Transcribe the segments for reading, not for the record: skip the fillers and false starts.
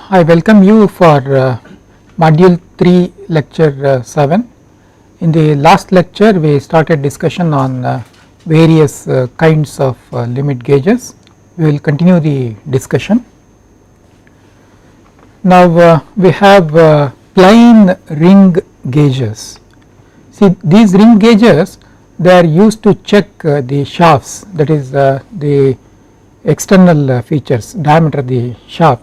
I welcome you for module 3 lecture 7. In the last lecture we started discussion on various kinds of limit gauges. We will continue the discussion. Now we have plain ring gauges. See, these ring gauges, they are used to check the shafts, that is the external features, diameter of the shaft.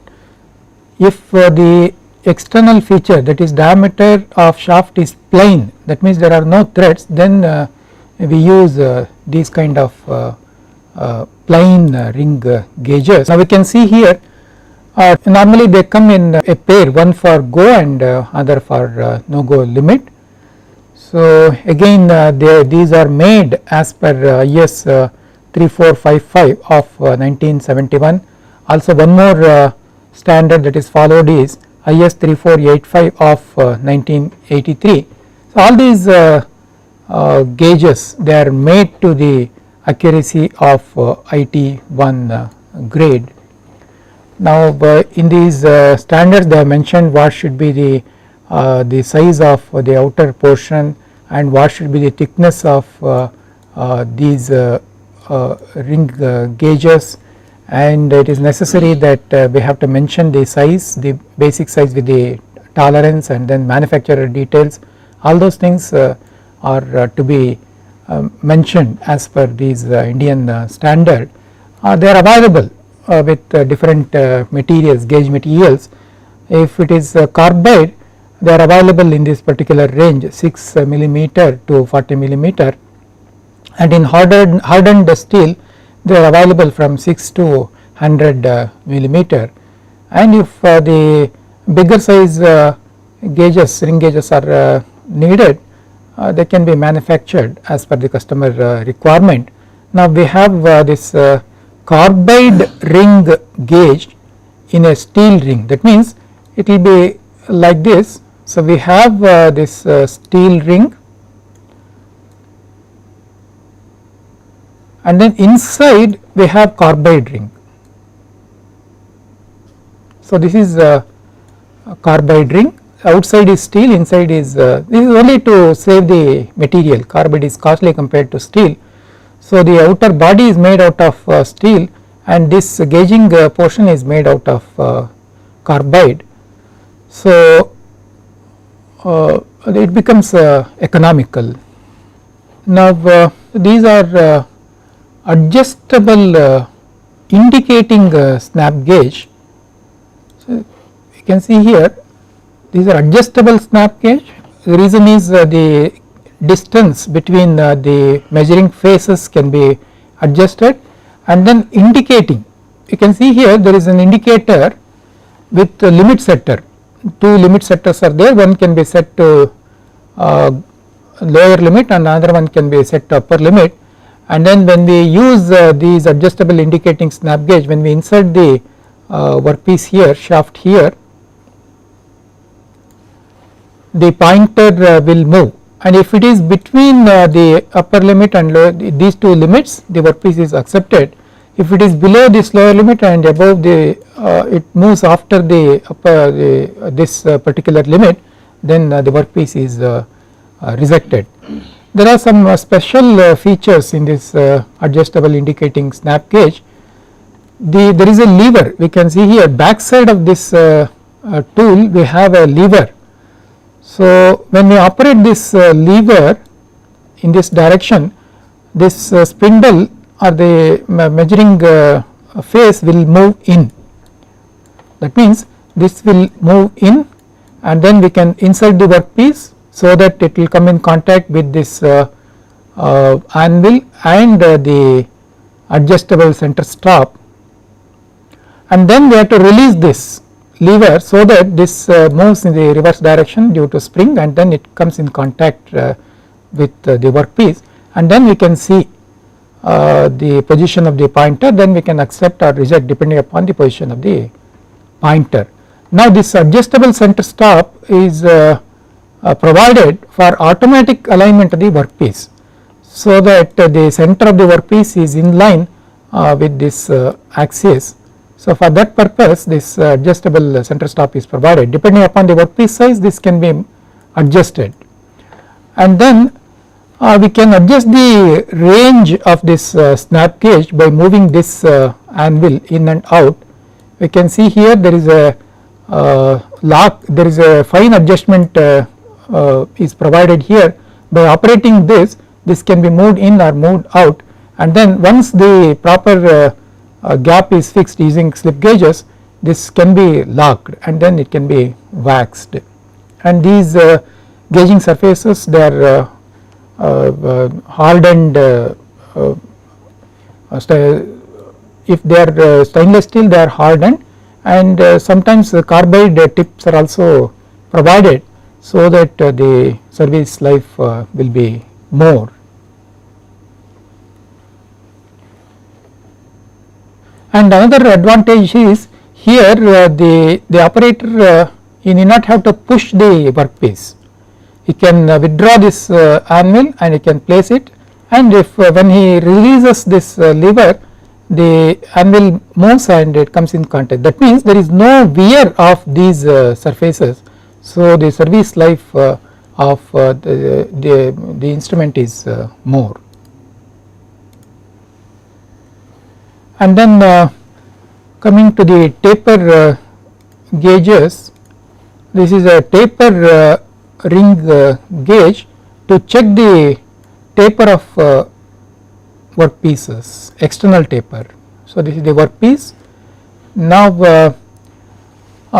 If the external feature, that is diameter of shaft, is plain, that means there are no threads, then we use these kind of plain ring gauges. Now we can see here normally they come in a pair, one for go and other for no go limit. So again these are made as per IS 3455 of 1971. Also one more standard that is followed is IS 3485 of 1983. So all these gauges, they are made to the accuracy of IT1 grade. Now in these standards they have mentioned what should be the size of the outer portion and what should be the thickness of these ring gauges, and it is necessary that we have to mention the size, the basic size with the tolerance and then manufacturer details. All those things are to be mentioned as per these Indian standard. They are available with different materials, gauge materials. If it is carbide, they are available in this particular range 6 millimeter to 40 millimeter, and in hardened steel they are available from 6 to 100 millimeter, and if the bigger size gauges, ring gauges are needed, they can be manufactured as per the customer requirement. Now we have this carbide ring gauge in a steel ring, that means it will be like this. So we have this steel ring, and then inside we have carbide ring. So this is a carbide ring, outside is steel, inside is this is only to save the material. Carbide is costly compared to steel. So the outer body is made out of steel, and this gauging portion is made out of carbide. So it becomes economical. Now these are adjustable indicating snap gauge. So you can see here these are adjustable snap gauge. The reason is the distance between the measuring faces can be adjusted, and then indicating, you can see here there is an indicator with a limit setter. Two limit setters are there, one can be set to lower limit and another one can be set to upper limit. And then when we use these adjustable indicating snap gauge, when we insert the workpiece here, shaft here, the pointer will move, and if it is between the upper limit and lower, these two limits, the workpiece is accepted. If it is below this lower limit and above the it moves after the upper this particular limit, then the workpiece is rejected. There are some special features in this adjustable indicating snap gauge. There is a lever, we can see here back side of this tool we have a lever. So when we operate this lever in this direction, this spindle or the measuring face will move in. That means this will move in, and then we can insert the workpiece so that it will come in contact with this anvil and the adjustable center stop, and then we have to release this lever so that this moves in the reverse direction due to spring, and then it comes in contact with the workpiece, and then we can see the position of the pointer, then we can accept or reject depending upon the position of the pointer. Now this adjustable center stop is provided for automatic alignment of the workpiece, so that the center of the workpiece is in line with this axis. So for that purpose this adjustable center stop is provided. Depending upon the workpiece size, this can be adjusted, and then we can adjust the range of this snap gauge by moving this anvil in and out. We can see here there is a lock, there is a fine adjustment is provided here. By operating this can be moved in or moved out, and then once the proper gap is fixed using slip gauges, this can be locked and then it can be waxed. And these gauging surfaces, they are hardened, if they are stainless steel, they are hardened, and sometimes the carbide tips are also provided, so that the service life will be more. And another advantage is here the operator he need not have to push the workpiece. He can withdraw this anvil and he can place it, and if when he releases this lever, the anvil moves and it comes in contact. That means there is no wear of these surfaces, so the service life of the instrument is more. And then coming to the taper gauges, this is a taper ring gauge to check the taper of workpieces, external taper. So this is the workpiece. Now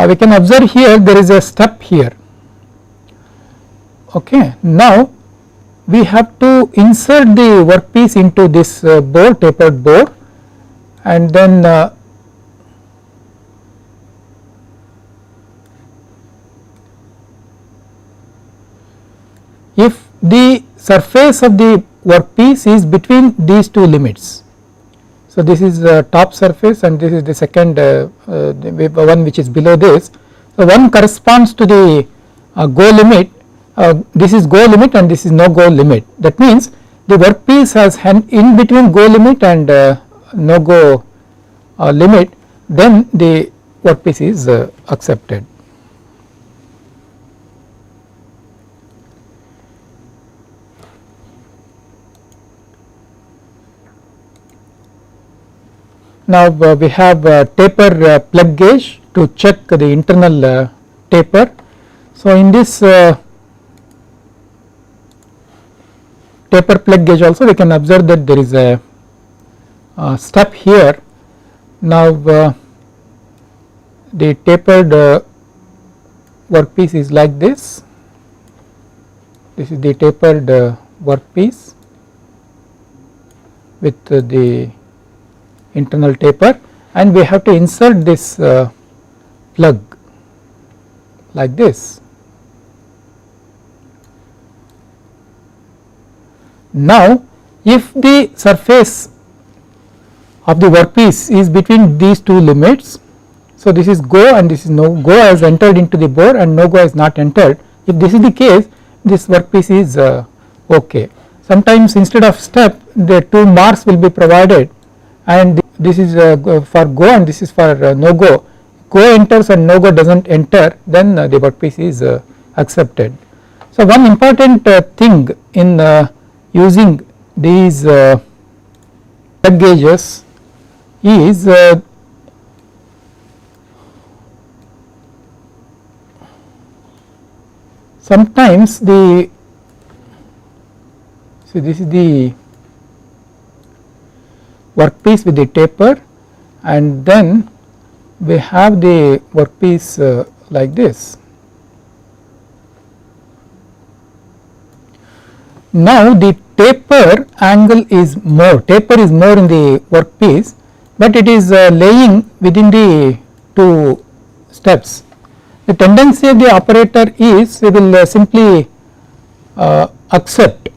we can observe here there is a step here. Okay, now we have to insert the workpiece into this bore, tapered bore, and then if the surface of the workpiece is between these two limits. So this is the top surface and this is the second one which is below this. So one corresponds to the go limit, this is go limit and this is no go limit. That means the workpiece has in between go limit and no go limit, then the workpiece is accepted. Now we have taper plug gauge to check the internal taper. So in this taper plug gauge also we can observe that there is a step here. Now the tapered workpiece is like this. This is the tapered workpiece with the internal taper, and we have to insert this plug like this. Now if the surface of the workpiece is between these two limits, so this is go and this is no go has entered into the bore and no go has not entered. If this is the case, this workpiece is okay. Sometimes instead of step the two marks will be provided, and this is for go and this is for no go. Go enters and no go does not enter, then the workpiece is accepted. So one important thing in using these plug gauges is sometimes the, so this is the workpiece with the taper, and then we have the workpiece like this. Now the taper angle is more, taper is more in the workpiece, but it is laying within the two steps. The tendency of the operator is we will simply accept.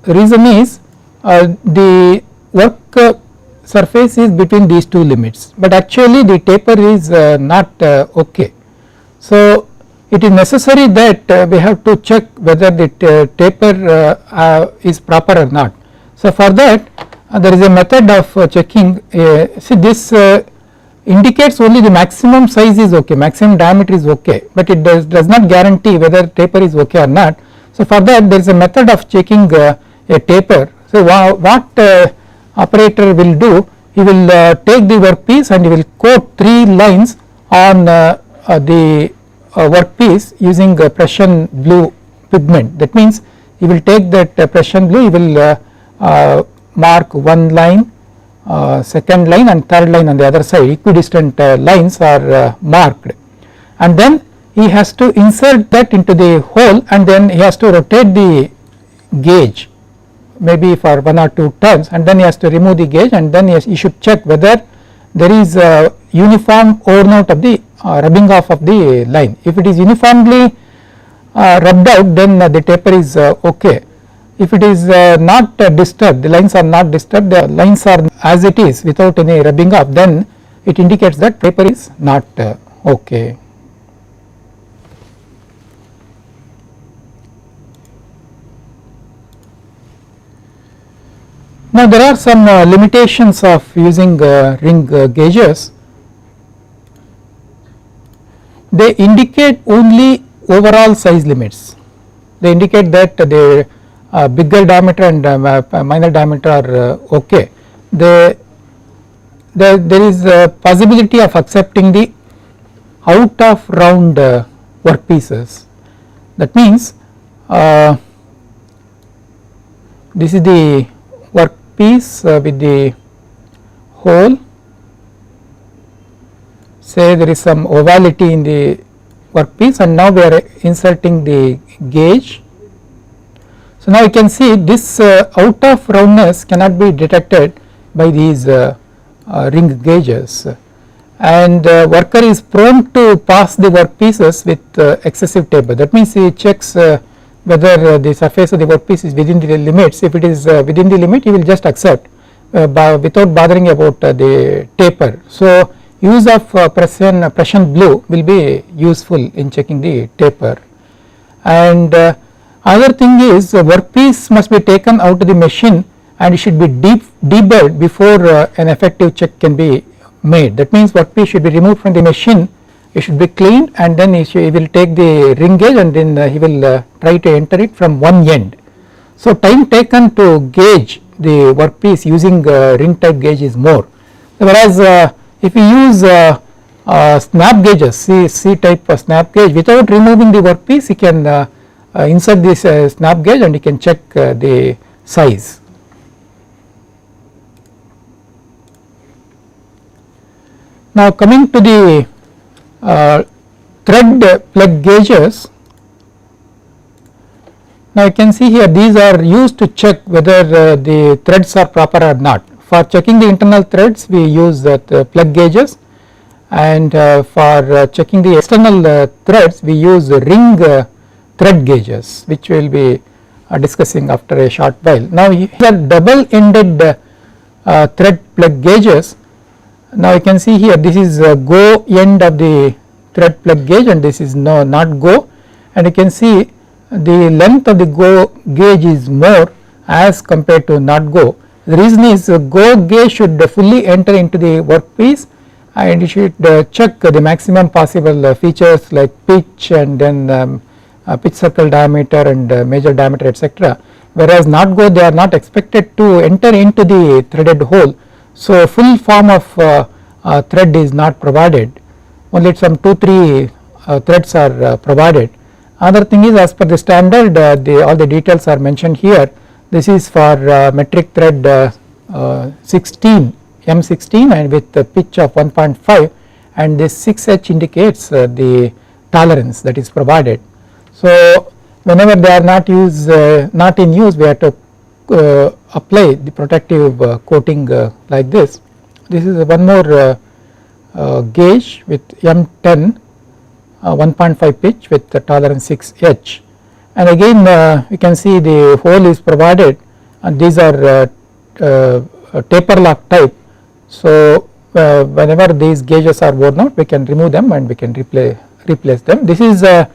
The reason is the work surface is between these two limits, but actually the taper is not okay. So it is necessary that we have to check whether the taper is proper or not. So for that there is a method of checking. See this indicates only the maximum size is okay, maximum diameter is okay, but it does not guarantee whether taper is okay or not. So for that there is a method of checking a taper. So what operator will do, he will take the workpiece and he will coat 3 lines on the workpiece using Prussian blue pigment. That means he will take that Prussian blue, he will mark 1 line, second line and third line on the other side, equidistant lines are marked, and then he has to insert that into the hole, and then he has to rotate the gauge maybe for 1 or 2 turns, and then he has to remove the gauge, and then he should check whether there is a uniform worn out of the rubbing off of the line. If it is uniformly rubbed out, then the taper is okay. If it is not disturbed, the lines are not disturbed, the lines are as it is without any rubbing off, then it indicates that taper is not okay. Now there are some limitations of using ring gauges. They indicate only overall size limits. They indicate that the bigger diameter and minor diameter are okay. There is a possibility of accepting the out of round workpieces. That means this is the workpiece with the hole. Say there is some ovality in the workpiece, and now we are inserting the gauge. So now you can see this out of roundness cannot be detected by these ring gauges, and worker is prone to pass the workpieces with excessive taper. That means he checks whether the surface of the workpiece is within the limits. If it is within the limit, he will just accept without bothering about the taper. So use of Prussian blue will be useful in checking the taper. And other thing is workpiece must be taken out of the machine and it should be deburred before an effective check can be made. That means workpiece should be removed from the machine, it should be cleaned, and then he will take the ring gauge and then he will try to enter it from one end. So time taken to gauge the workpiece using ring type gauge is more, whereas if you use snap gauges, C type snap gauge, without removing the workpiece, you can insert this snap gauge and you can check the size. Now coming to the thread plug gauges, now you can see here these are used to check whether the threads are proper or not. For checking the internal threads we use the plug gauges, and for checking the external threads we use ring thread gauges, which we will be discussing after a short while. Now here double ended thread plug gauges. Now you can see here this is go end of the thread plug gauge and this is not go, and you can see the length of the go gauge is more as compared to not go. The reason is go gauge should fully enter into the workpiece and you should check the maximum possible features like pitch and then pitch circle diameter and major diameter, etc. Whereas not go, they are not expected to enter into the threaded hole. So full form of thread is not provided, only some 2-3 threads are provided. Other thing is, as per the standard all the details are mentioned here. This is for metric thread 16 M16 and with the pitch of 1.5, and this 6H indicates the tolerance that is provided. So whenever they are not in use, we have to apply the protective coating like this. This is one more gauge with M10 1.5 pitch with the tolerance 6H, and again you can see the hole is provided, and these are taper lock type. So whenever these gauges are worn out, we can remove them and we can replace them. This is a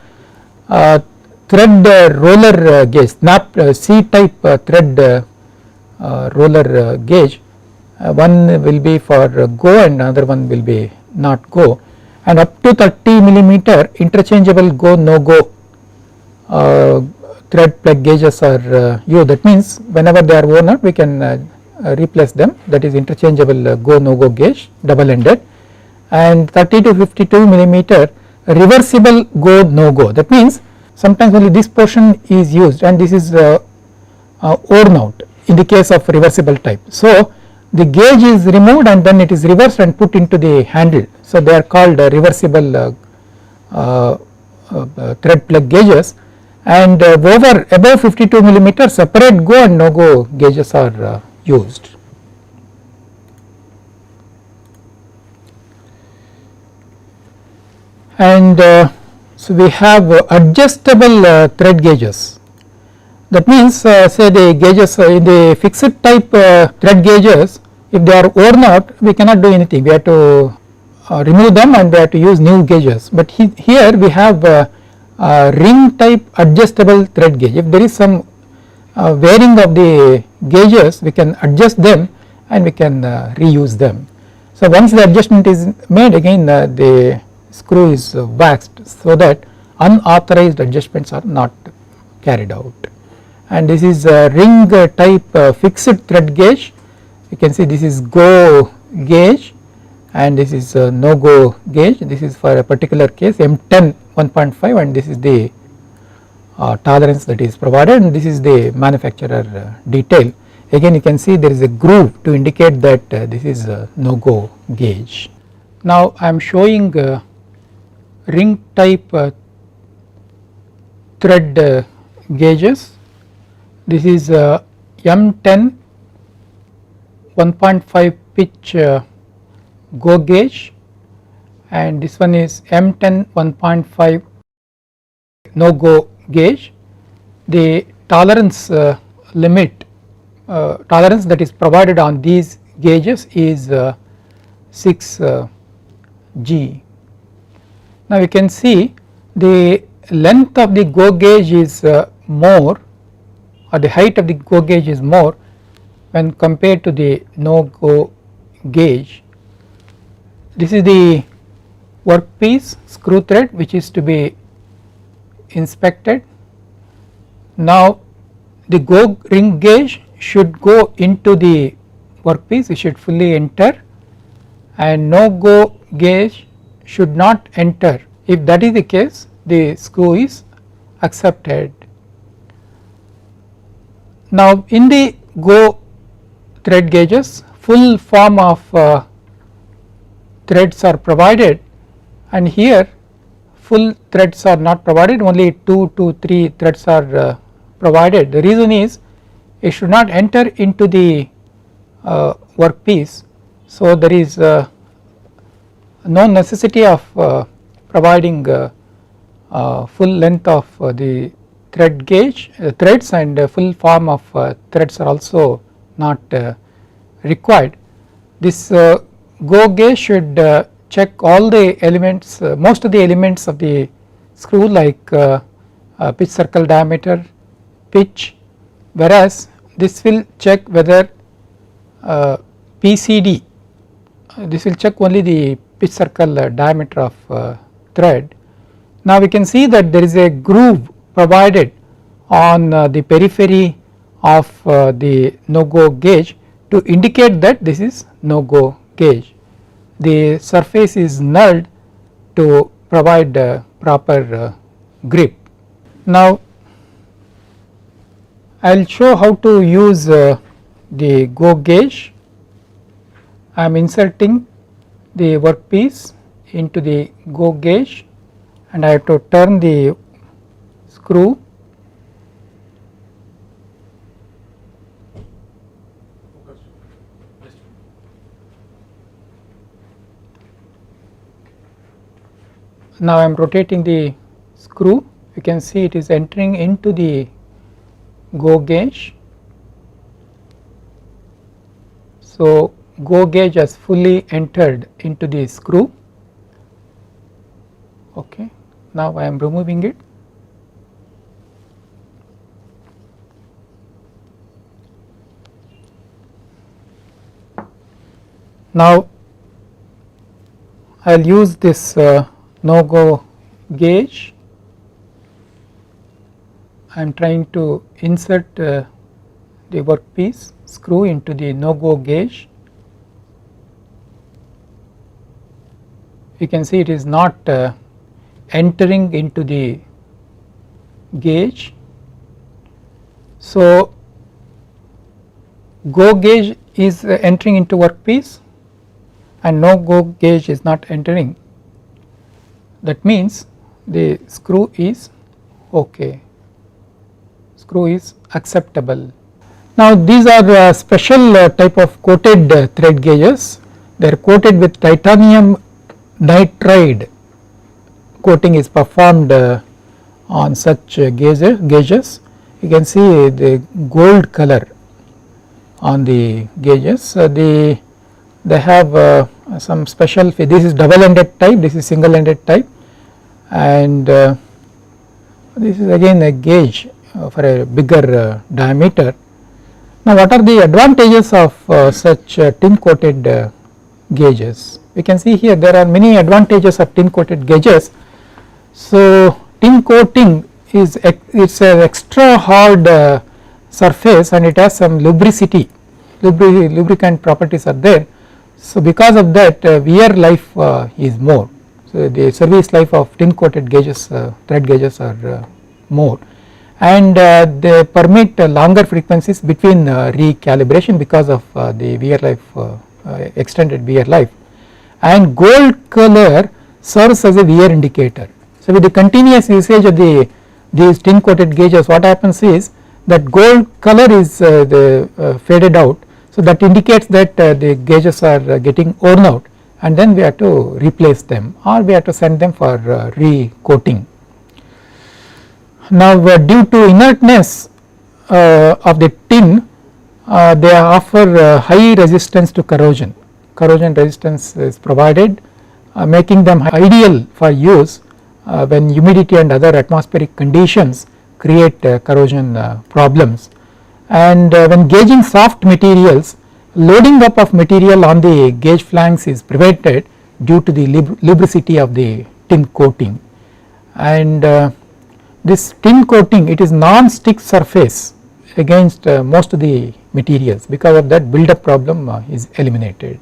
thread roller gauge, snap C type thread roller gauge. one will be for go and another one will be not go, and up to 30 millimeter interchangeable go no go thread plug gauges are used. That means whenever they are worn out we can replace them, that is interchangeable go no go gauge double ended, and 30 to 52 millimeter reversible go no go. That means sometimes only this portion is used and this is worn out in the case of reversible type. So the gauge is removed and then it is reversed and put into the handle. So they are called reversible thread plug gauges, and over above 52 millimeter separate go and no go gauges are used. And so we have adjustable thread gauges. That means say the gauges in the fixed type thread gauges, if they are worn out we cannot do anything, we have to remove them and we have to use new gauges. But here we have ring type adjustable thread gauge. If there is some wearing of the gauges we can adjust them and we can reuse them. So once the adjustment is made, again the screw is waxed so that unauthorized adjustments are not carried out. And this is a ring type fixed thread gauge. You can see this is go gauge and this is no go gauge. This is for a particular case M10 1.5 and this is the tolerance that is provided, and this is the manufacturer detail. Again you can see there is a groove to indicate that this is a no go gauge. Now I am showing ring type thread gauges. This is M10 1.5 pitch go gauge, and this one is M10 1.5 no go gauge. The tolerance limit tolerance that is provided on these gauges is 6 G. Now you can see the length of the go gauge is more, or the height of the go gauge is more when compared to the no go gauge. This is the workpiece screw thread which is to be inspected. Now the go ring gauge should go into the workpiece, it should fully enter, and no go gauge should not enter. If that is the case, the screw is accepted. Now in the go thread gauges full form of threads are provided, and here full threads are not provided, only 2 to 3 threads are provided. The reason is it should not enter into the workpiece, so there is no necessity of providing full length of the thread gauge threads, and full form of threads are also not required. This go gauge should check all the elements, most of the elements of the screw, like pitch circle diameter, pitch, whereas this will check whether PCD, this will check only the pitch circle diameter of thread. Now we can see that there is a groove provided on the periphery of the no go gauge to indicate that this is no go gauge. The surface is nulled to provide proper grip. Now I will show how to use the go gauge. I am inserting the workpiece into the go gauge and I have to turn the screw. Now I am rotating the screw, you can see it is entering into the go gauge. So go gauge has fully entered into the screw. Okay. Now I am removing it. Now I will use this no go gauge. I am trying to insert the workpiece screw into the no go gauge. You can see it is not entering into the gauge. So go gauge is entering into workpiece and no go gauge is not entering. That means the screw is okay, screw is acceptable. Now these are special type of coated thread gauges. They are coated with titanium nitride. Coating is performed on such gauges. You can see the gold color on the gauges. They have some special, this is double ended type, this is single ended type, and this is again a gauge for a bigger diameter. Now what are the advantages of such tin coated gauges? We can see here there are many advantages of tin coated gauges. So tin coating is it's an extra hard surface and it has some lubricity, lubricant properties are there. So because of that wear life is more. So the service life of tin coated gauges, thread gauges are more, and they permit longer frequencies between recalibration because of the wear life, extended wear life, and gold color serves as a wear indicator. So with the continuous usage of these tin coated gauges, what happens is that gold color is faded out, so that indicates that the gauges are getting worn out, and then we have to replace them or we have to send them for re-coating. Now due to inertness of the tin, they offer high resistance to corrosion. Corrosion resistance is provided, making them ideal for use when humidity and other atmospheric conditions create corrosion problems. And when gauging soft materials, loading up of material on the gauge flanks is prevented due to the lubricity of the tin coating. And this tin coating, it is non-stick surface against most of the materials. Because of that, build up problem is eliminated.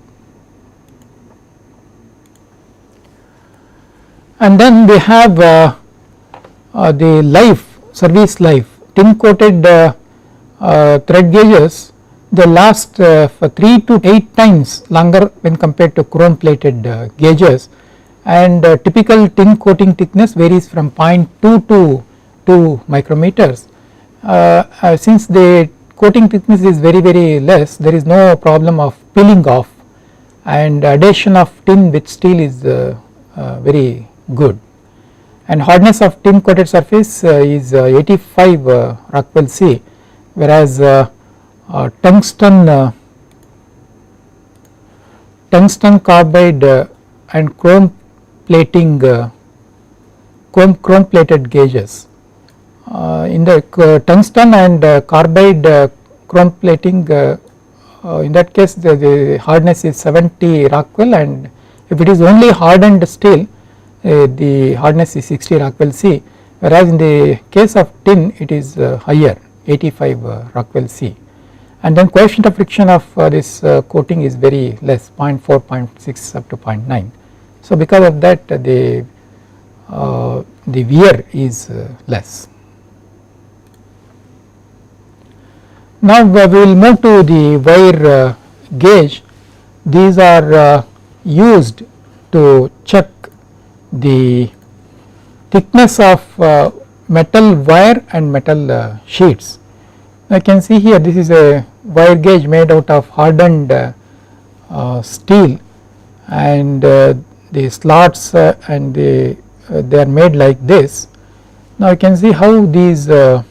And then we have the life, service life. Tin coated thread gauges, they last for 3 to 8 times longer when compared to chrome plated gauges, and typical tin coating thickness varies from 0.2 to 2 micrometers. Since the coating thickness is very less, there is no problem of peeling off, and adhesion of tin with steel is very good, and hardness of tin coated surface is 85 Rockwell C, whereas tungsten carbide and chrome plating chrome plated gauges, in the tungsten and carbide chrome plating, in that case the hardness is 70 Rockwell, and if it is only hardened steel, the hardness is 60 Rockwell C, whereas in the case of tin it is higher, 85 Rockwell C, and then coefficient of friction of this coating is very less, 0.4, 0.6 up to 0.9. So because of that the wear is less. Now we will move to the wire gauge. These are used to check the thickness of metal wire and metal sheets. I can see here this is a wire gauge made out of hardened steel, and the slots and they are made like this. Now you can see how these wire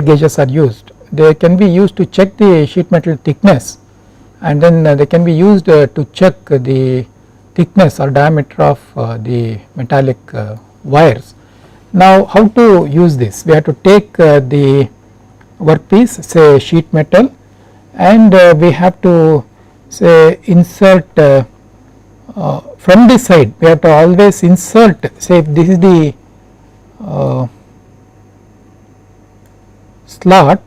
gauges are used. They can be used to check the sheet metal thickness, and then they can be used to check the thickness or diameter of the metallic wires. Now how to use this? We have to take the workpiece, say sheet metal, and we have to say insert from this side, we have to always insert, say if this is the slot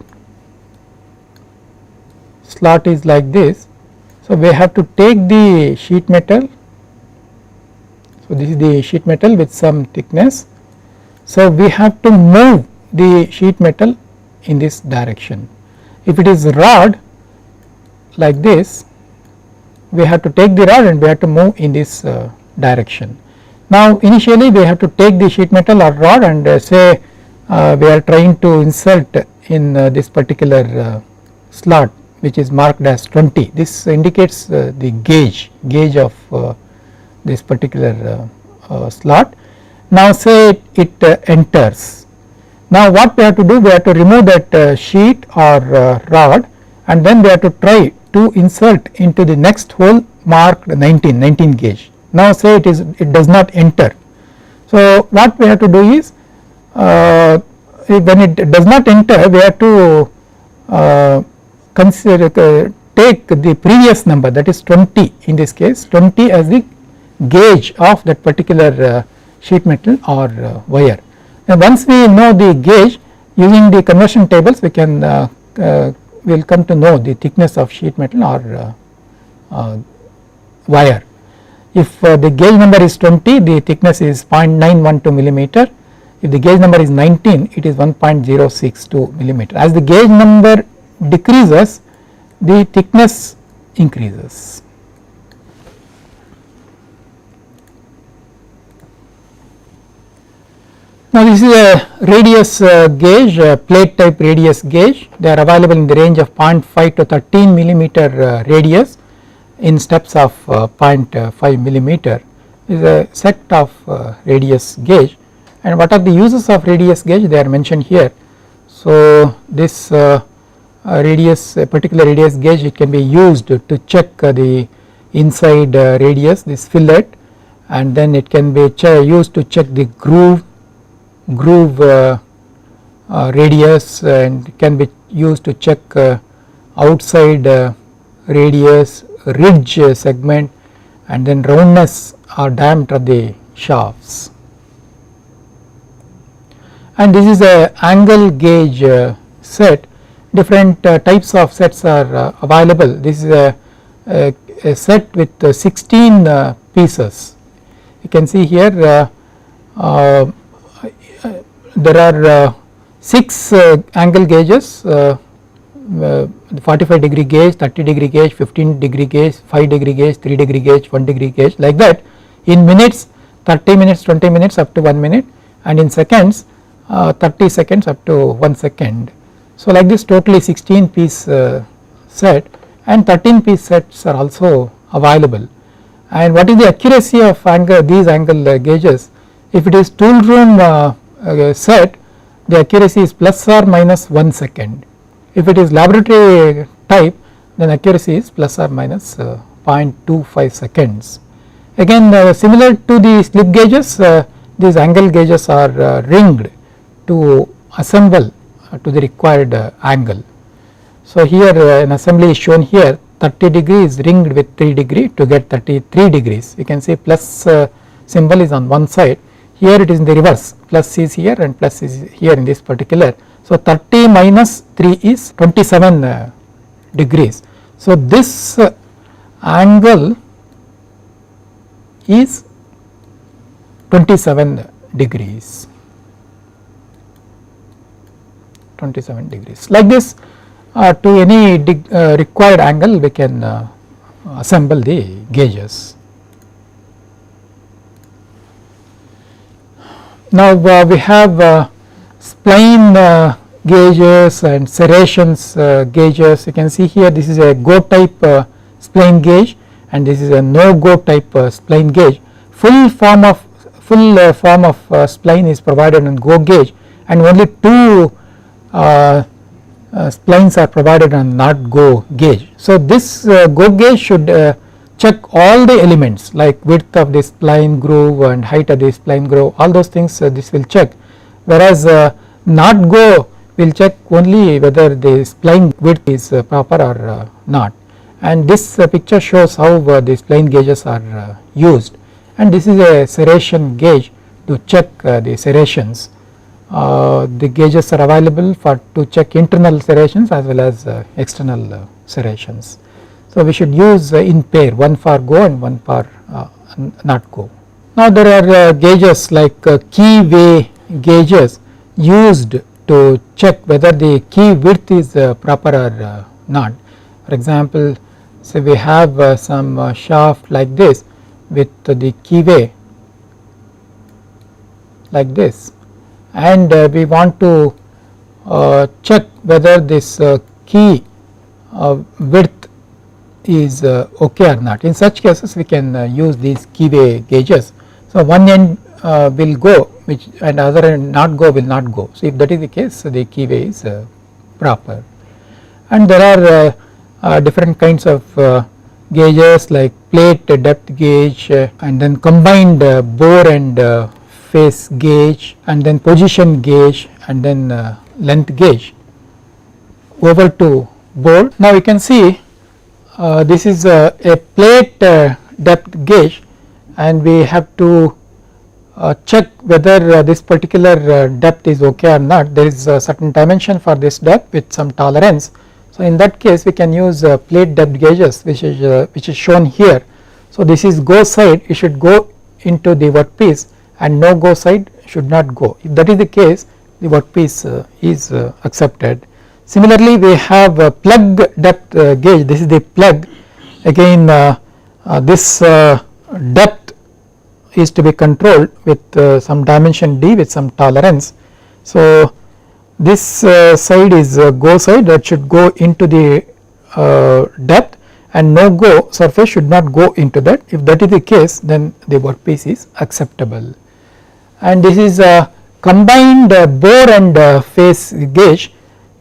is like this. So, we have to take the sheet metal. So, this is the sheet metal with some thickness. So, we have to move the sheet metal in this direction. If it is rod like this, we have to take the rod and we have to move in this direction. Now, initially we have to take the sheet metal or rod and say we are trying to insert in this particular slot which is marked as 20. This indicates the gauge of this particular slot. Now, say it enters. Now, what we have to do? We have to remove that sheet or rod, and then we have to try to insert into the next hole marked 19 gauge. Now, say it does not enter. So, what we have to do is when it does not enter, we have to take the previous number, that is 20 in this case, 20 as the gauge of that particular sheet metal or wire. And once we know the gauge, using the conversion tables we can will come to know the thickness of sheet metal or wire. If the gauge number is 20, the thickness is 0.912 millimeter. If the gauge number is 19, it is 1.062 millimeter. As the gauge number decreases, the thickness increases. Now, this is a radius gauge, plate type radius gauge. They are available in the range of 0.5 to 13 millimeter radius in steps of 0.5 millimeter. This is a set of radius gauge, and what are the uses of radius gauge? They are mentioned here. So, this particular radius gauge, it can be used to check the inside radius, this fillet, and then it can be used to check the groove radius, and can be used to check outside radius, ridge segment, and then roundness or diameter of the shafts. And this is a angle gauge set. Different types of sets are available. This is a set with 16 pieces. You can see here there are 6 angle gauges, 45 degree gauge, 30 degree gauge, 15 degree gauge, 5 degree gauge, 3 degree gauge, 1 degree gauge, like that. In minutes, 30 minutes, 20 minutes up to 1 minute, and in seconds 30 seconds up to 1 second. So, like this totally 16 piece set, and 13 piece sets are also available. And what is the accuracy of these angle gauges? If it is tool room set, the accuracy is plus or minus 1 second. If it is laboratory type, then accuracy is plus or minus 0.25 seconds. Again, similar to the slip gauges, these angle gauges are ringed to assemble to the required angle. So, here an assembly is shown here, 30 degree is ringed with 3 degree to get 33 degrees. You can see plus symbol is on one side, here it is in the reverse, plus is here and plus is here in this particular. So, 30 minus 3 is 27 degrees. So, this angle is 27 degrees. 27 degrees. Like this, to any required angle we can assemble the gauges. Now, we have spline gauges and serrations gauges. You can see here this is a go type spline gauge, and this is a no go type spline gauge. Full form of spline is provided in go gauge, and only 2 splines are provided on not go gauge. So, this go gauge should check all the elements like width of the spline groove and height of the spline groove, all those things this will check, whereas not go will check only whether the spline width is proper or not. and this picture shows how these plain gauges are used, and this is a serration gauge to check the serrations. The gauges are available to check internal serrations as well as external serrations. So we should use in pair, one for go and one for not go. Now there are gauges like keyway gauges used to check whether the key width is proper or not. For example, say we have some shaft like this with the keyway like this, and we want to check whether this key width is okay or not. In such cases we can use these keyway gauges. So one end will go which and other end not go will not go. So if that is the case, the keyway is proper. And there are different kinds of gauges like plate depth gauge and then combined bore and face gauge and then position gauge and then length gauge. Over to bore. Now you can see this is a plate depth gauge, and we have to check whether this particular depth is okay or not. There is a certain dimension for this depth with some tolerance. So in that case we can use plate depth gauges which is shown here. So this is go side, it should go into the workpiece, and no go side should not go. If that is the case, the workpiece is accepted. Similarly we have a plug depth gauge. This is the plug. Again this depth is to be controlled with some dimension d with some tolerance. So this side is go side, that should go into the depth, and no go surface should not go into that. If that is the case, then the workpiece is acceptable. And this is a combined bore and face gauge.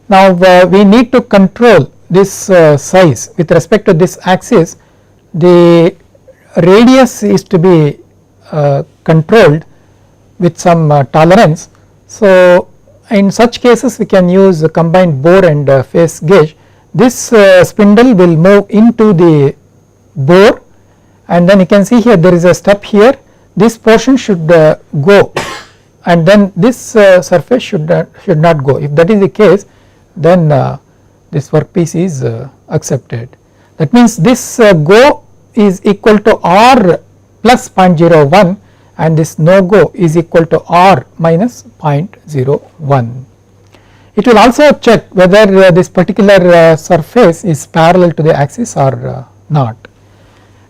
Now we need to control this size with respect to this axis. The radius is to be controlled with some tolerance. So in such cases we can use a combined bore and face gauge. This spindle will move into the bore, and then you can see here there is a step here. This portion should go, and then this surface should not go. If that is the case, then this workpiece is accepted. That means this go is equal to R plus 0.01 and this no go is equal to R minus 0.01. It will also check whether this particular surface is parallel to the axis or not.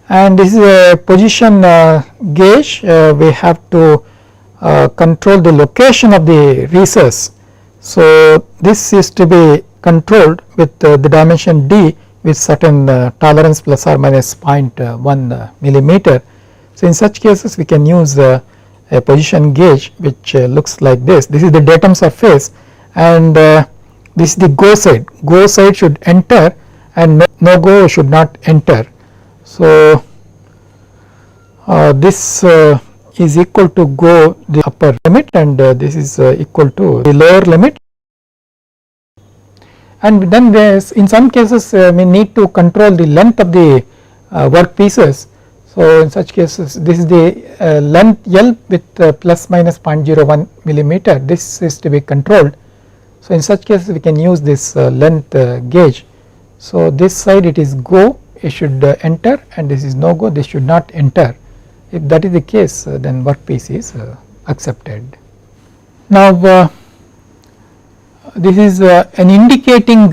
And this is a position gauge. We have to control the location of the recess. So this is to be controlled with the dimension d with certain tolerance plus or minus 0.1 millimeter. So in such cases we can use a position gauge which looks like this. This is the datum surface, and this is the go side. Go side should enter and no go should not enter. So this is equal to go the upper limit, and this is equal to the lower limit. And then there is, in some cases we need to control the length of the work pieces. So in such cases this is the length L with plus minus 0.01 millimeter. This is to be controlled. So in such cases we can use this length gauge. So this side it is go, it should enter, and this is no go, this should not enter. If that is the case, then workpiece is accepted. Now this is an indicating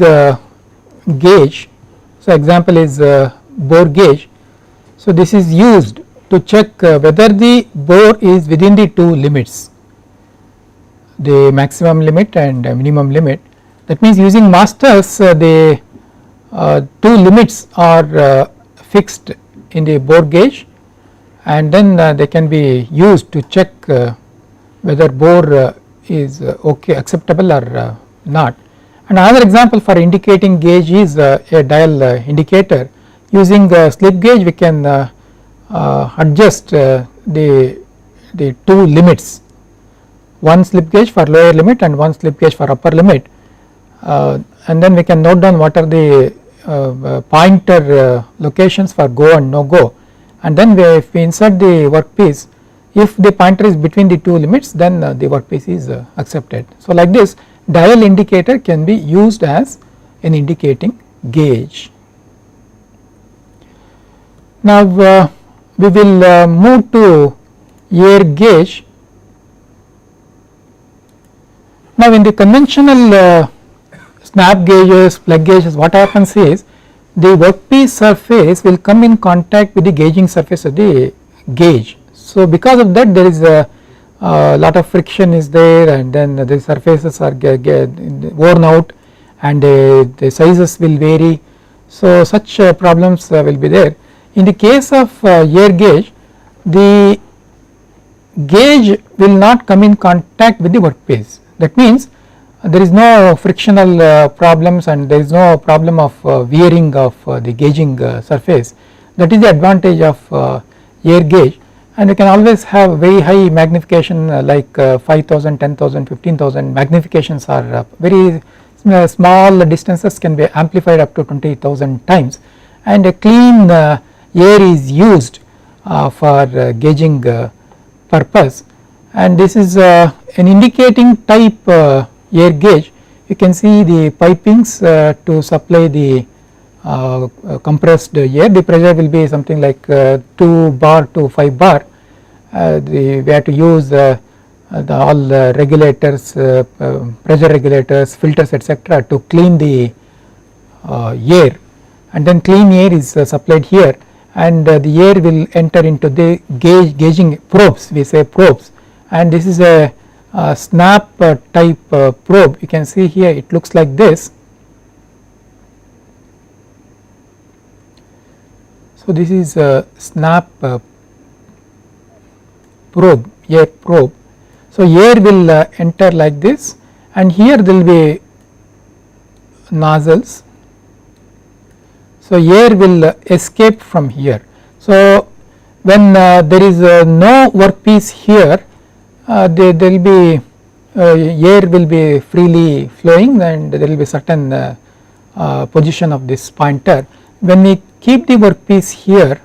gauge. So example is bore gauge. So this is used to check whether the bore is within the two limits, the maximum limit and minimum limit. That means using masters the two limits are fixed in the bore gauge, and then they can be used to check whether bore is okay, acceptable or not. And another example for indicating gauge is a dial indicator. Using the slip gauge we can adjust the two limits, one slip gauge for lower limit and one slip gauge for upper limit, and then we can note down what are the pointer locations for go and no go, and then if we insert the workpiece, if the pointer is between the two limits, then the workpiece is accepted. So like this, dial indicator can be used as an indicating gauge. Now we will move to air gauge. Now in the conventional snap gauges, plug gauges, what happens is the workpiece surface will come in contact with the gauging surface of the gauge. So because of that, there is a lot of friction is there, and then the surfaces are worn out, and the sizes will vary. So such problems will be there. In the case of air gauge, the gauge will not come in contact with the workpiece. That means there is no frictional problems, and there is no problem of wearing of the gauging surface. That is the advantage of air gauge, and you can always have very high magnification like 5000, 10,000, 15,000 magnifications are very small distances can be amplified up to 20,000 times, and a clean air is used for gauging purpose, and this is an indicating type air gauge. You can see the pipings to supply the compressed air. The pressure will be something like 2 bar to 5 bar. We have to use all the regulators, pressure regulators, filters, etc. to clean the air, and then clean air is supplied here, and the air will enter into the gauging probes, we say probes, and this is a snap type probe. You can see here it looks like this. So this is a snap probe, air probe. So air will enter like this, and here there will be nozzles. So air will escape from here. So when there is no workpiece here, there will be air will be freely flowing, and there will be certain position of this pointer. When we keep the workpiece here,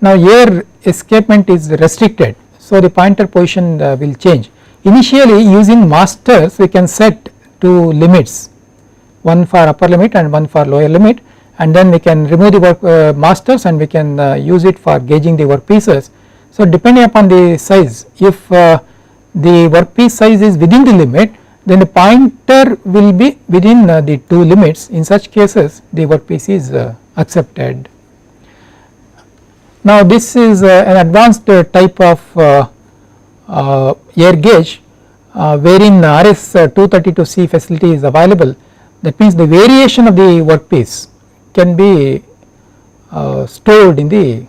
now air escapement is restricted, so the pointer position will change. Initially using masters we can set two limits, one for upper limit and one for lower limit, and then we can remove the masters and we can use it for gauging the workpieces. So depending upon the size, if the workpiece size is within the limit, then the pointer will be within the two limits. In such cases the workpiece is accepted. Now this is an advanced type of air gauge wherein RS-232C facility is available. That means the variation of the workpiece can be stored in the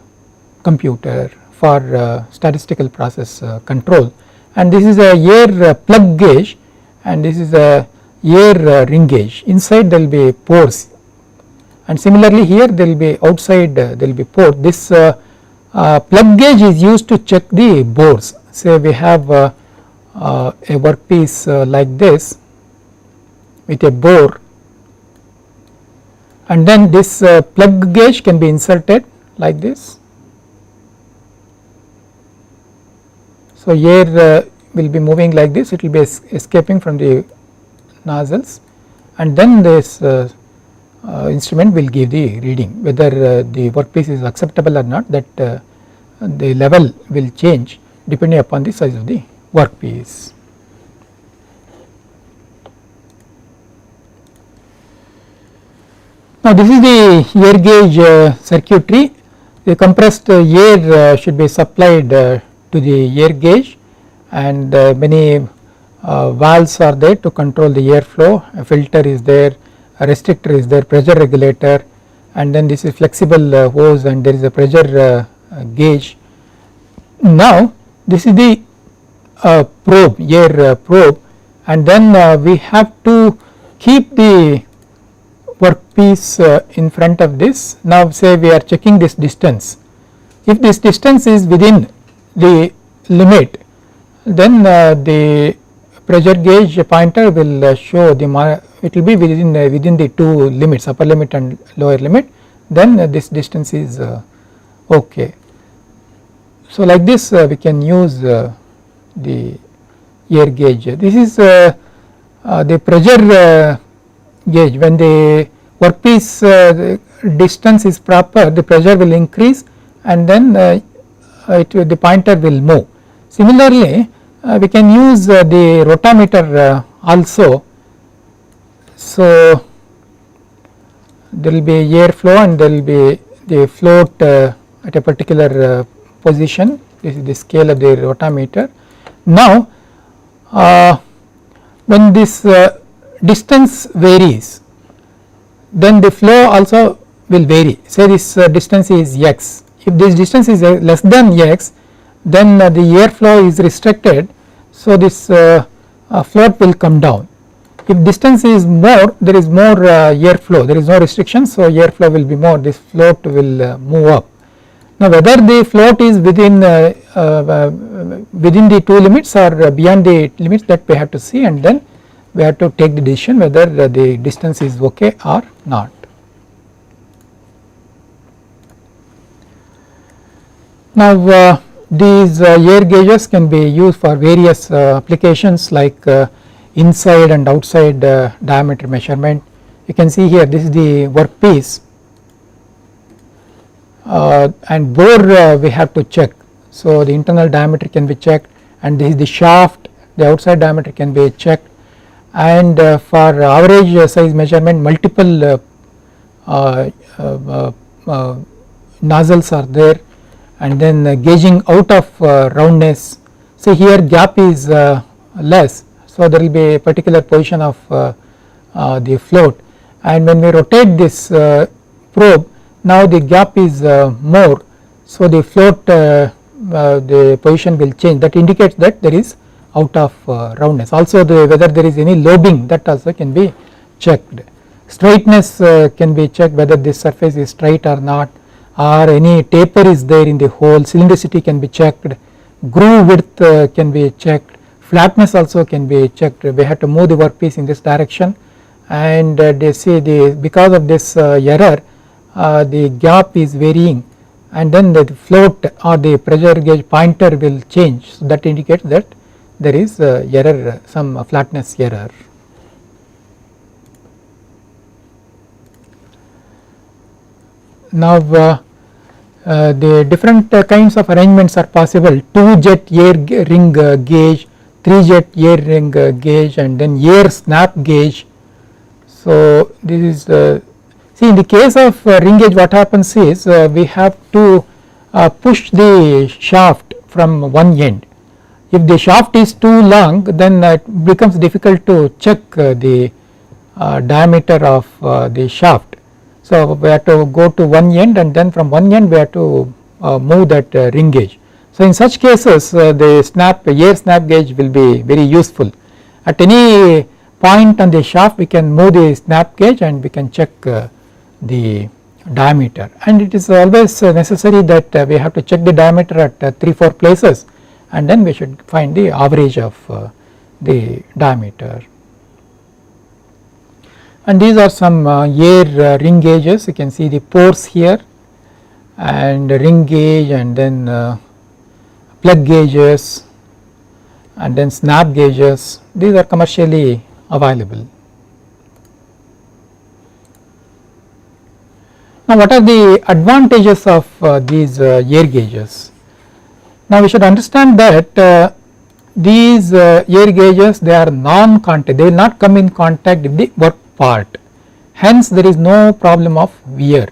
computer for statistical process control, and this is a air plug gauge, and this is a air ring gauge. Inside there will be pores, and similarly here there will be outside there will be pore. This plug gauge is used to check the bores. Say we have a workpiece like this with a bore, and then this plug gauge can be inserted like this. So air will be moving like this, it will be escaping from the nozzles, and then this instrument will give the reading whether the workpiece is acceptable or not. That the level will change depending upon the size of the workpiece. Now this is the air gauge circuitry. The compressed air should be supplied to the air gauge, and many valves are there to control the airflow. A filter is there, a restrictor is there, pressure regulator, and then this is flexible hose, and there is a pressure gauge. Now this is the probe, air probe, and then we have to keep the workpiece in front of this. Now say we are checking this distance. If this distance is within the limit, then the pressure gauge pointer will show the it will be within the two limits, upper limit and lower limit, then this distance is okay. So like this we can use the air gauge. This is the pressure gauge. When the workpiece distance is proper, the pressure will increase and then the pointer will move. Similarly we can use the rotameter also. So there will be air flow and there will be the float at a particular position. This is the scale of the rotameter. Now when this distance varies, then the flow also will vary. Say this distance is x. If this distance is less than x, then the air flow is restricted, so this float will come down. If distance is more, there is more air flow, there is no restriction, so air flow will be more, this float will move up. Now whether the float is within the two limits or beyond the limits, that we have to see, and then we have to take the decision whether the distance is okay or not. Now these air gauges can be used for various applications like inside and outside diameter measurement. You can see here, this is the workpiece and bore we have to check. So the internal diameter can be checked, and this is the shaft, the outside diameter can be checked, and for average size measurement multiple nozzles are there, and then gauging out of roundness. So here gap is less, so there will be a particular position of the float, and when we rotate this probe, now the gap is more, so the float the position will change, that indicates that there is out of roundness. Also whether there is any lobing, that also can be checked. Straightness can be checked, whether this surface is straight or not, or any taper is there in the hole. Cylindricity can be checked, groove width can be checked, flatness also can be checked. We have to move the workpiece in this direction, and they say because of this error the gap is varying, and then the float or the pressure gauge pointer will change, so that indicates that there is error, some flatness error. Now the different kinds of arrangements are possible: 2 jet air ring gauge, 3 jet air ring gauge, and then air snap gauge. So this is see, in the case of ring gauge, what happens is we have to push the shaft from one end. If the shaft is too long, then it becomes difficult to check the diameter of the shaft. So we have to go to one end, and then from one end we have to move that ring gauge. So in such cases the air snap gauge will be very useful. At any point on the shaft we can move the snap gauge and we can check the diameter, and it is always necessary that we have to check the diameter at 3-4 places, and then we should find the average of the diameter. And these are some air ring gauges. You can see the pores here, and ring gauge, and then plug gauges, and then snap gauges. These are commercially available. Now what are the advantages of these air gauges? Now we should understand that these air gauges, they are non-contact, they will not come in contact with the work part, hence there is no problem of wear.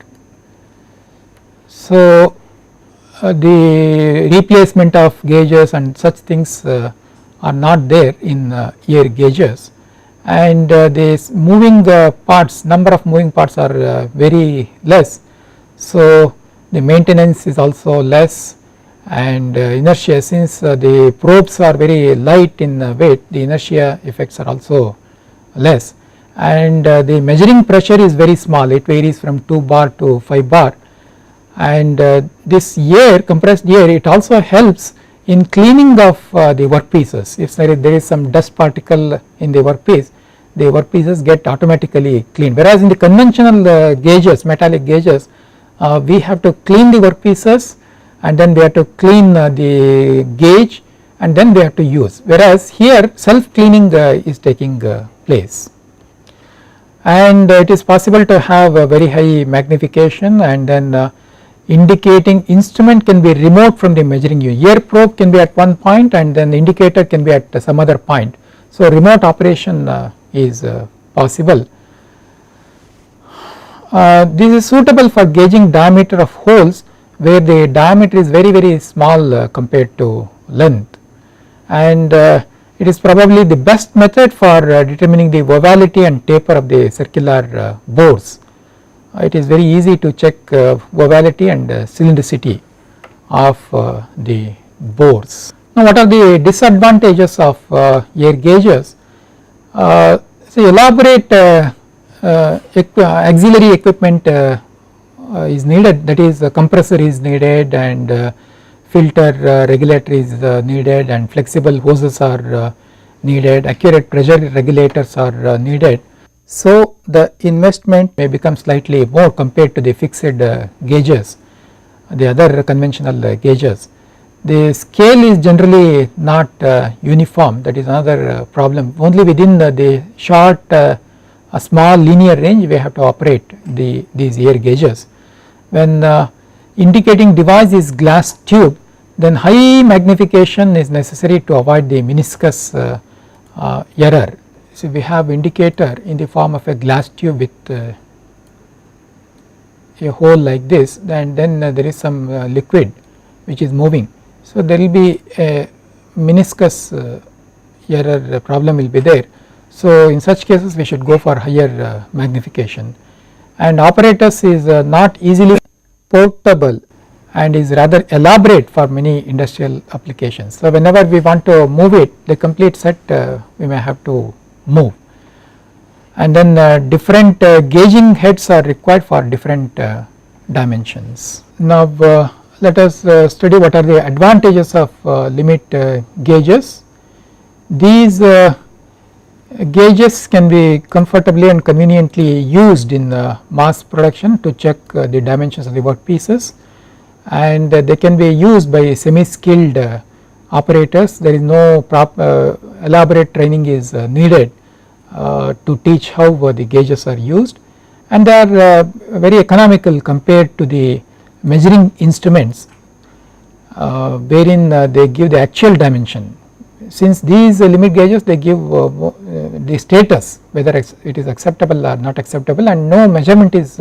So the replacement of gauges and such things are not there in air gauges, and these moving parts, number of moving parts are very less, so the maintenance is also less, and inertia, since the probes are very light in weight, the inertia effects are also less, and the measuring pressure is very small, it varies from 2 bar to 5 bar, and this air, compressed air, it also helps in cleaning of the workpieces. If there is some dust particle in the workpiece, the workpieces get automatically cleaned, whereas in the conventional gauges, metallic gauges, we have to clean the workpieces and then we have to clean the gauge and then we have to use, whereas here self cleaning is taking place. And it is possible to have a very high magnification, and then indicating instrument can be remote from the measuring unit. Ear probe can be at one point and then the indicator can be at some other point. So remote operation is possible. This is suitable for gauging diameter of holes where the diameter is very small compared to length, and it is probably the best method for determining the ovality and taper of the circular bores. It is very easy to check ovality and cylindricity of the bores. Now what are the disadvantages of air gauges? So elaborate auxiliary equipment is needed, that is compressor is needed and filter regulator is needed and flexible hoses are needed, accurate pressure regulators are needed. So the investment may become slightly more compared to the fixed gauges, the other conventional gauges. The scale is generally not uniform, that is another problem. Only within the short a small linear range we have to operate these air gauges. When indicating device is glass tube, then high magnification is necessary to avoid the meniscus error. So we have indicator in the form of a glass tube with a hole like this, and then there is some liquid which is moving. So there will be a meniscus error problem will be there. So in such cases we should go for higher magnification, and apparatus is not easily portable and is rather elaborate for many industrial applications. So whenever we want to move it, the complete set we may have to move, and then different gauging heads are required for different dimensions. Now let us study what are the advantages of limit gauges. These gauges can be comfortably and conveniently used in mass production to check the dimensions of the workpieces, and they can be used by semi skilled operators. There is no elaborate training is needed to teach how the gauges are used, and they are very economical compared to the measuring instruments wherein they give the actual dimension. Since these limit gauges they give the status whether it is acceptable or not acceptable, and no measurement is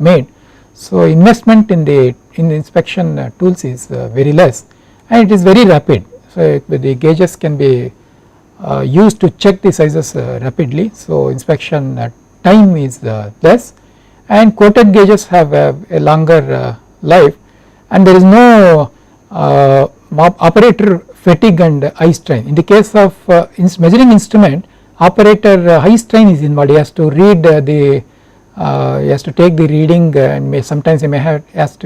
made. So investment in the inspection tools is very less, and it is very rapid. So the gauges can be used to check the sizes rapidly, so inspection time is less, and coated gauges have a longer life, and there is no operator fatigue and eye strain. In the case of measuring instrument, operator eye strain is involved. He has to read he has to take the reading, and sometimes he may have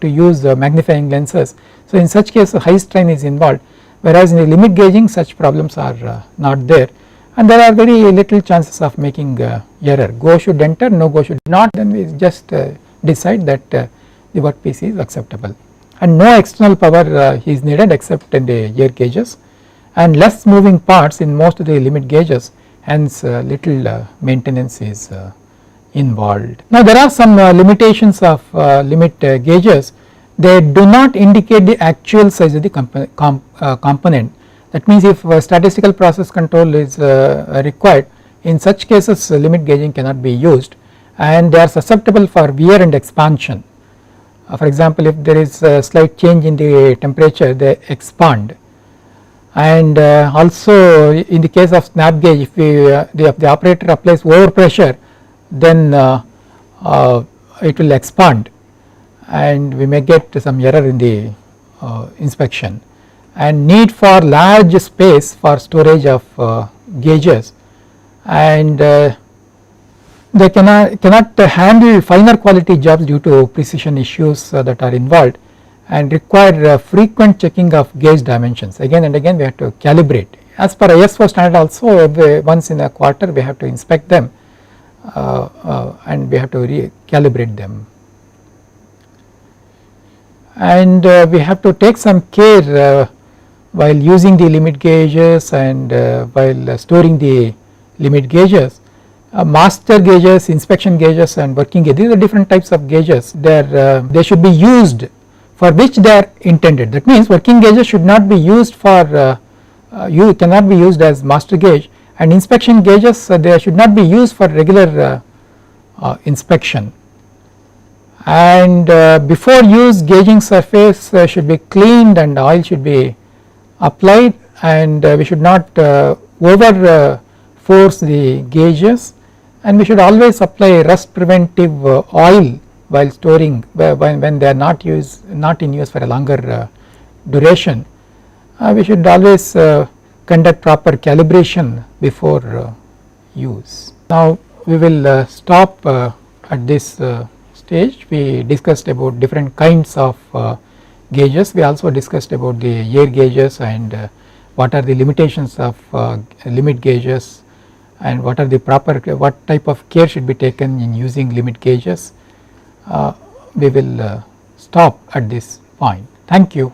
to use magnifying lenses. So in such case high strain is involved, whereas in the limit gauging such problems are not there, and there are very little chances of making error. Go should enter, no go should not, then we just decide that the workpiece is acceptable, and no external power is needed except in the air gauges, and less moving parts in most of the limit gauges, hence little maintenance is involved. Now there are some limitations of limit gauges. They do not indicate the actual size of the component. That means if statistical process control is required, in such cases limit gauging cannot be used, and they are susceptible for wear and expansion. For example, if there is a slight change in the temperature, they expand, and also in the case of snap gauge, if the operator applies over pressure, then it will expand, and we may get some error in the inspection, and need for large space for storage of gauges, and they cannot handle finer quality jobs due to precision issues that are involved, and require frequent checking of gauge dimensions. Again and again we have to calibrate as per ISO standard also once in a quarter we have to inspect them and we have to recalibrate them. And we have to take some care while using the limit gauges and while storing the limit gauges. Master gauges, inspection gauges and working gauges, these are different types of gauges. They should be used for which they are intended. That means working gauges should not be used for cannot be used as master gauge, and inspection gauges they should not be used for regular inspection. And before use, gauging surface should be cleaned and oil should be applied, and we should not over force the gauges, and we should always apply rust preventive oil while storing when they are not in use for a longer duration. We should always conduct proper calibration before use. Now we will stop at this stage. We discussed about different kinds of gauges. We also discussed about the air gauges and what are the limitations of limit gauges and what type of care should be taken in using limit gauges. We will stop at this point. Thank you.